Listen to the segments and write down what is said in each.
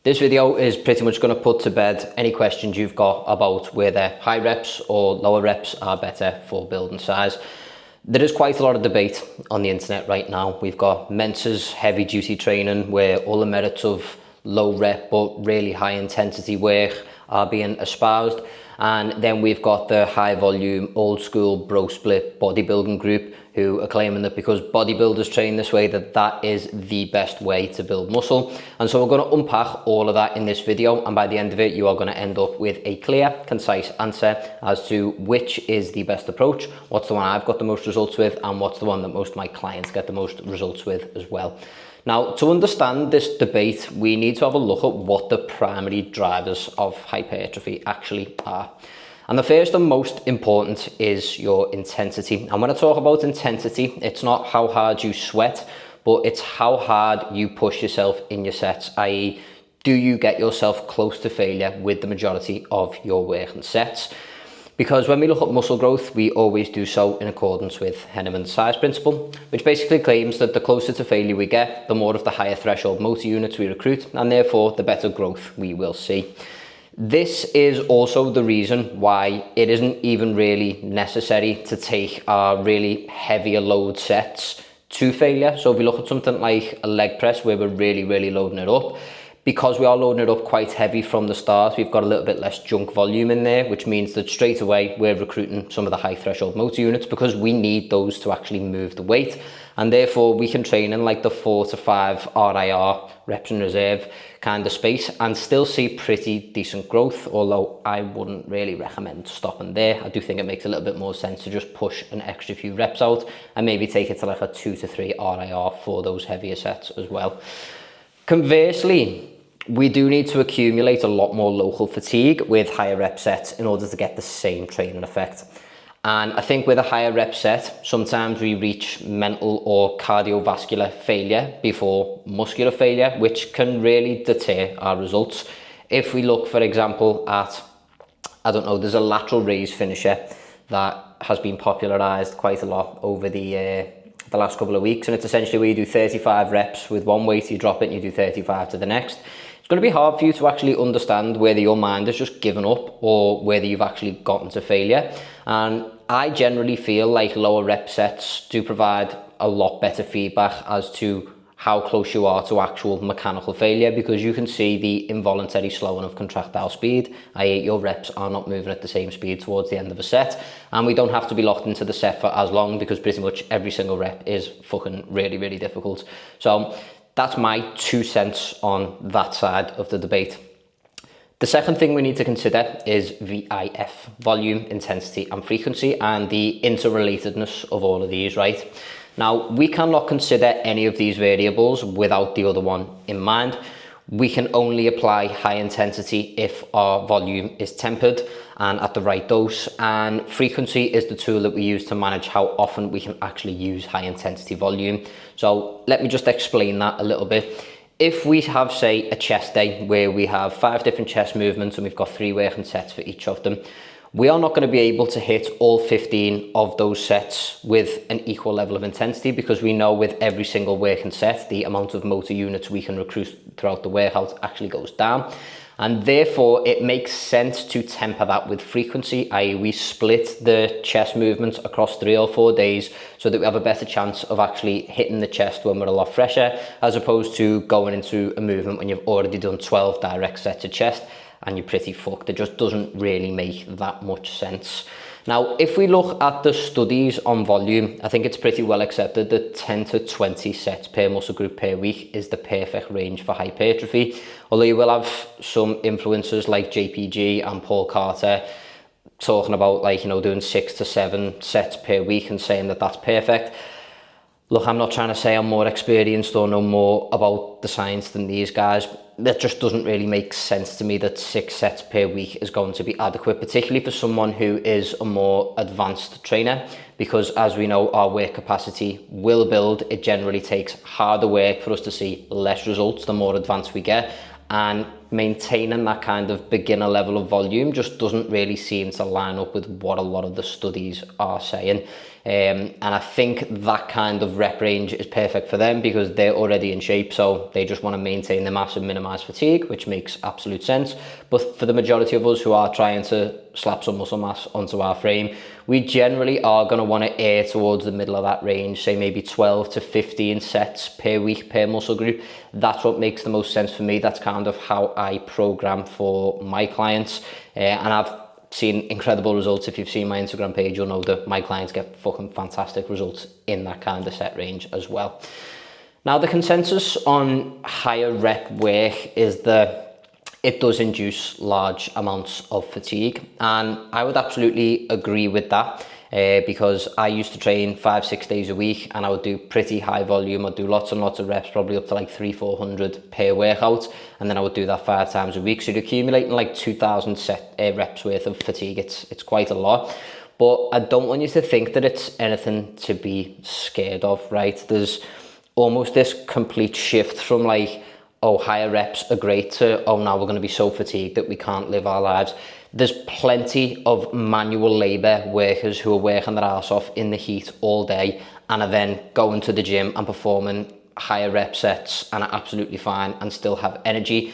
This video is pretty much going to put to bed any questions you've got about whether high reps or lower reps are better for building size. There is quite a lot of debate on the internet right now. We've got Mensa's heavy duty training where all the merits of low rep but really high intensity work are being espoused. And then we've got the high volume, old school bro split bodybuilding group who are claiming that because bodybuilders train this way, that is the best way to build muscle. And so we're going to unpack all of that in this video. And by the end of it, you are going to end up with a clear, concise answer as to which is the best approach, what's the one I've got the most results with, and what's the one that most of my clients get the most results with as well. Now, to understand this debate, we need to have a look at what the primary drivers of hypertrophy actually are. And the first and most important is your intensity. And when I talk about intensity, it's not how hard you sweat, but it's how hard you push yourself in your sets, i.e., do you get yourself close to failure with the majority of your working sets? Because when we look at muscle growth, we always do so in accordance with Henneman's size principle, which basically claims that the closer to failure we get, the more of the higher threshold motor units we recruit, and therefore the better growth we will see. This is also the reason why it isn't even really necessary to take our really heavier load sets to failure. So if we look at something like a leg press where we're really loading it up, because we are loading it up quite heavy from the start, we've got a little bit less junk volume in there, which means that straight away we're recruiting some of the high threshold motor units because we need those to actually move the weight. And therefore we can train in like the 4 to 5 RIR, reps in reserve kind of space, and still see pretty decent growth, although I wouldn't really recommend stopping there. I do think it makes a little bit more sense to just push an extra few reps out and maybe take it to like a 2 to 3 RIR for those heavier sets as well. Conversely, we do need to accumulate a lot more local fatigue with higher rep sets in order to get the same training effect. And I think with a higher rep set, sometimes we reach mental or cardiovascular failure before muscular failure, which can really deter our results. If we look, for example, at, I don't know, there's a lateral raise finisher that has been popularized quite a lot over the last couple of weeks, and it's essentially where you do 35 reps with one weight, you drop it and you do 35 to the next. It's going to be hard for you to actually understand whether your mind has just given up or whether you've actually gotten to failure. And I generally feel like lower rep sets do provide a lot better feedback as to how close you are to actual mechanical failure, because you can see the involuntary slowing of contractile speed, i.e. your reps are not moving at the same speed towards the end of a set, and we don't have to be locked into the set for as long because pretty much every single rep is fucking really difficult. So that's my 2 cents on that side of the debate. The second thing we need to consider is VIF, volume, intensity and frequency, and the interrelatedness of all of these, right? Now, we cannot consider any of these variables without the other one in mind. We can only apply high intensity if our volume is tempered and at the right dose, and frequency is the tool that we use to manage how often we can actually use high intensity volume. So let me just explain that a little bit. If we have, say, a chest day where we have 5 different chest movements and we've got 3 working sets for each of them, we are not going to be able to hit all 15 of those sets with an equal level of intensity, because we know with every single working set, the amount of motor units we can recruit throughout the workout actually goes down. And therefore, it makes sense to temper that with frequency, i.e. we split the chest movements across 3 or 4 days so that we have a better chance of actually hitting the chest when we're a lot fresher, as opposed to going into a movement when you've already done 12 direct sets of chest and you're pretty fucked. It just doesn't really make that much sense. Now, if we look at the studies on volume, I think it's pretty well accepted that 10 to 20 sets per muscle group per week is the perfect range for hypertrophy. Although you will have some influencers like JPG and Paul Carter talking about, like, you know, doing 6 to 7 sets per week and saying that that's perfect. Look, I'm not trying to say I'm more experienced or know more about the science than these guys. That just doesn't really make sense to me that 6 sets per week is going to be adequate, particularly for someone who is a more advanced trainer, because as we know, our work capacity will build. It generally takes harder work for us to see less results the more advanced we get. And maintaining that kind of beginner level of volume just doesn't really seem to line up with what a lot of the studies are saying. And I think that kind of rep range is perfect for them because they're already in shape, so they just want to maintain the mass and minimize fatigue, which makes absolute sense. But for the majority of us who are trying to slap some muscle mass onto our frame, we generally are going to want to err towards the middle of that range, say maybe 12 to 15 sets per week per muscle group. That's what makes the most sense for me. That's kind of how I program for my clients, and I've seen incredible results. If you've seen my Instagram page, you'll know that my clients get fucking fantastic results in that kind of set range as well. Now, the consensus on higher rep work is that it does induce large amounts of fatigue, and I would absolutely agree with that. Because I used to train 5-6 days a week, and I would do pretty high volume. I'd do lots and lots of reps, probably up to like 300-400 per workout, and then I would do that 5 times a week. So you're accumulating like 2,000 reps worth of fatigue. It's quite a lot, but I don't want you to think that it's anything to be scared of, right? There's almost this complete shift from like, oh, higher reps are great, to, oh, now we're going to be so fatigued that we can't live our lives. There's plenty of manual labour workers who are working their arse off in the heat all day and are then going to the gym and performing higher rep sets and are absolutely fine and still have energy.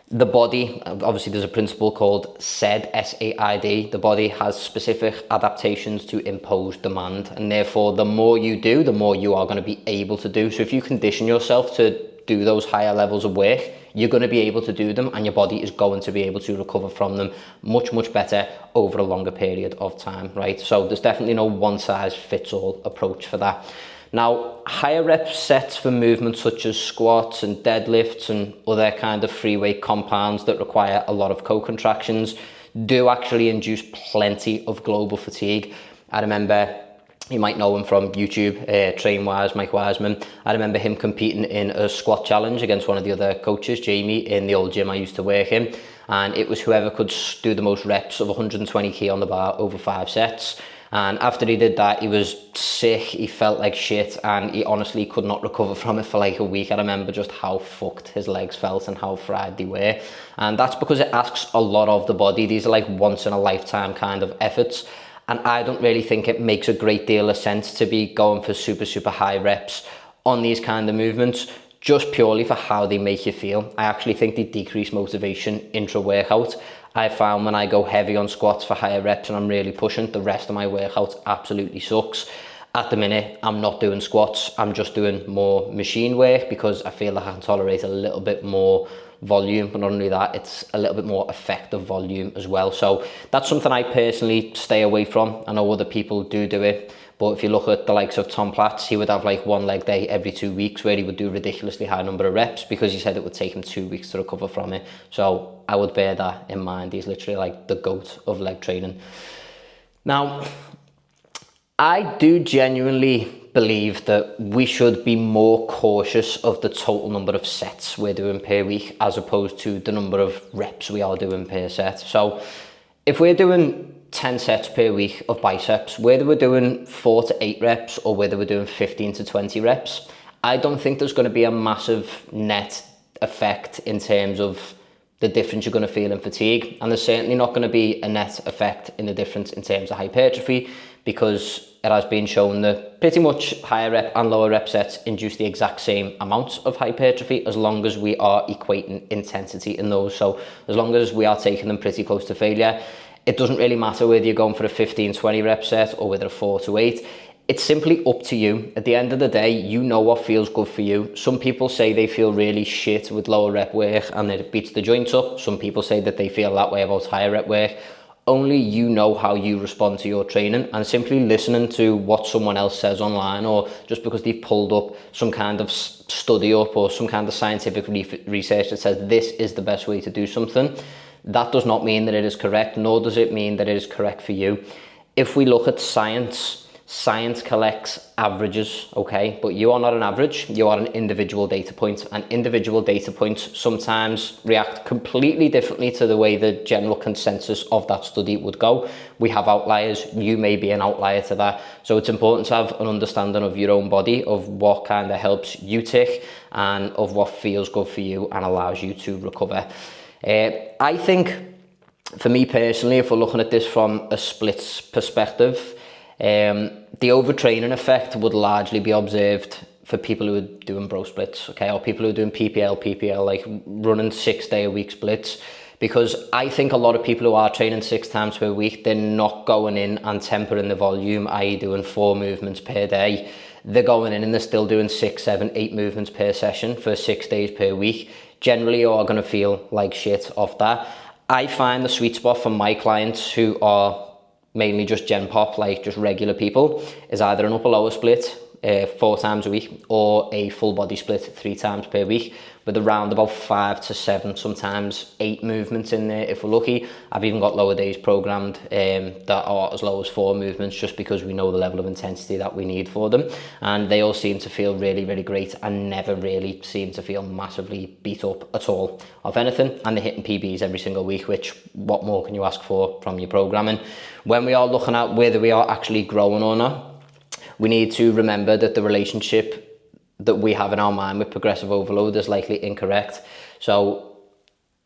The body, obviously there's a principle called SAID, S-A-I-D. The body has specific adaptations to impose demand, and therefore the more you do, the more you are going to be able to do. So if you condition yourself to do those higher levels of work, you're going to be able to do them, and your body is going to be able to recover from them much better over a longer period of time, right? So there's definitely no one size fits all approach for that. Now, higher rep sets for movements such as squats and deadlifts and other kind of free weight compounds that require a lot of co-contractions do actually induce plenty of global fatigue. I remember, you might know him from YouTube, TrainWise, Mike Wiseman. I remember him competing in a squat challenge against one of the other coaches, Jamie, in the old gym I used to work in. And it was whoever could do the most reps of 120 kg on the bar over 5 sets. And after he did that, he was sick, he felt like shit, and he honestly could not recover from it for like a week. I remember just how fucked his legs felt and how fried they were. And that's because it asks a lot of the body. These are like once in a lifetime kind of efforts. And I don't really think it makes a great deal of sense to be going for super high reps on these kind of movements just purely for how they make you feel. I actually think they decrease motivation intra-workout. I found when I go heavy on squats for higher reps and I'm really pushing, the rest of my workout absolutely sucks. At the minute, I'm not doing squats. I'm just doing more machine work because I feel like I can tolerate a little bit more volume, but not only that, it's a little bit more effective volume as well. So that's something I personally stay away from. I know other people do it, but if you look at the likes of Tom Platz, he would have like one leg day every 2 weeks where he would do a ridiculously high number of reps because he said it would take him 2 weeks to recover from it. So I would bear that in mind. He's literally like the GOAT of leg training. Now, I do genuinely believe that we should be more cautious of the total number of sets we're doing per week as opposed to the number of reps we are doing per set. So if we're doing 10 sets per week of biceps, whether we're doing 4 to 8 reps or whether we're doing 15 to 20 reps, I don't think there's going to be a massive net effect in terms of the difference you're going to feel in fatigue. And there's certainly not going to be a net effect in the difference in terms of hypertrophy, because it has been shown that pretty much higher rep and lower rep sets induce the exact same amounts of hypertrophy as long as we are equating intensity in those. So as long as we are taking them pretty close to failure, it doesn't really matter whether you're going for a 15-20 rep set or whether a 4 to 8. It's simply up to you. At the end of the day, you know what feels good for you. Some people say they feel really shit with lower rep work and it beats the joints up. Some people say that they feel that way about higher rep work. Only you know how you respond to your training, and simply listening to what someone else says online, or just because they've pulled up some kind of study up or some kind of scientific research that says this is the best way to do something, that does not mean that it is correct, nor does it mean that it is correct for you. If we look at science, science collects averages, okay? But you are not an average, you are an individual data point, and individual data points sometimes react completely differently to the way the general consensus of that study would go. We have outliers, you may be an outlier to that. So it's important to have an understanding of your own body, of what kind of helps you tick, and of what feels good for you and allows you to recover. I think, for me personally, if we're looking at this from a splits perspective, the overtraining effect would largely be observed for people who are doing bro splits, okay, or people who are doing PPL, like running 6 day a week splits. Because I think a lot of people who are training 6 times per week, they're not going in and tempering the volume, i.e. doing 4 movements per day. They're going in and they're still doing 6, 7, 8 movements per session for 6 days per week. Generally, you are going to feel like shit off that. I find the sweet spot for my clients who are mainly just gen pop, like just regular people, is either an upper lower split 4 times a week or a full body split 3 times per week, with around about 5 to 7, sometimes 8 movements in there if we're lucky. I've even got lower days programmed that are as low as 4 movements, just because we know the level of intensity that we need for them, and they all seem to feel really, really great and never really seem to feel massively beat up at all of anything, and they're hitting PBs every single week, which what more can you ask for from your programming? When we are looking at whether we are actually growing or not, we need to remember that the relationship that we have in our mind with progressive overload is likely incorrect. So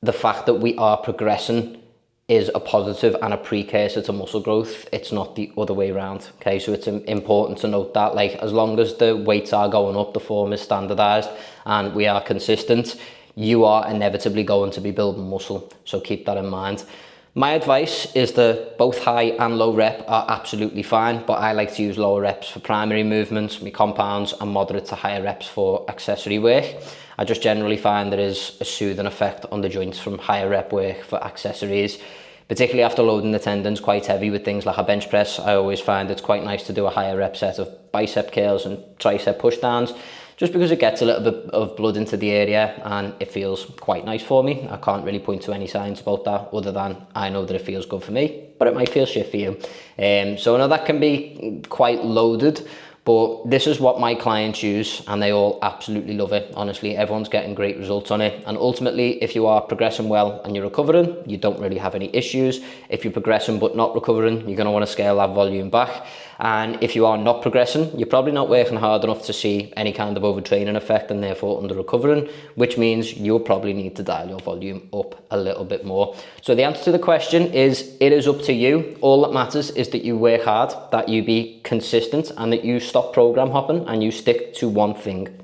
the fact that we are progressing is a positive and a precursor to muscle growth. It's not the other way around. Okay, so it's important to note that, like, as long as the weights are going up, the form is standardized, and we are consistent, you are inevitably going to be building muscle. So keep that in mind. My advice is that both high and low rep are absolutely fine, but I like to use lower reps for primary movements, my compounds, and moderate to higher reps for accessory work. I just generally find there is a soothing effect on the joints from higher rep work for accessories, particularly after loading the tendons quite heavy with things like a bench press. I always find it's quite nice to do a higher rep set of bicep curls and tricep push downs, just because it gets a little bit of blood into the area and it feels quite nice for me. I can't really point to any signs about that other than I know that it feels good for me, but it might feel shit for you. So I know that can be quite loaded, but this is what my clients use and they all absolutely love it. Honestly, everyone's getting great results on it. And ultimately, if you are progressing well and you're recovering, you don't really have any issues. If you're progressing but not recovering, you're going to want to scale that volume back. And if you are not progressing, you're probably not working hard enough to see any kind of overtraining effect and therefore under recovering, which means you'll probably need to dial your volume up a little bit more. So the answer to the question is, it is up to you. All that matters is that you work hard, that you be consistent, and that you stop program hopping and you stick to one thing.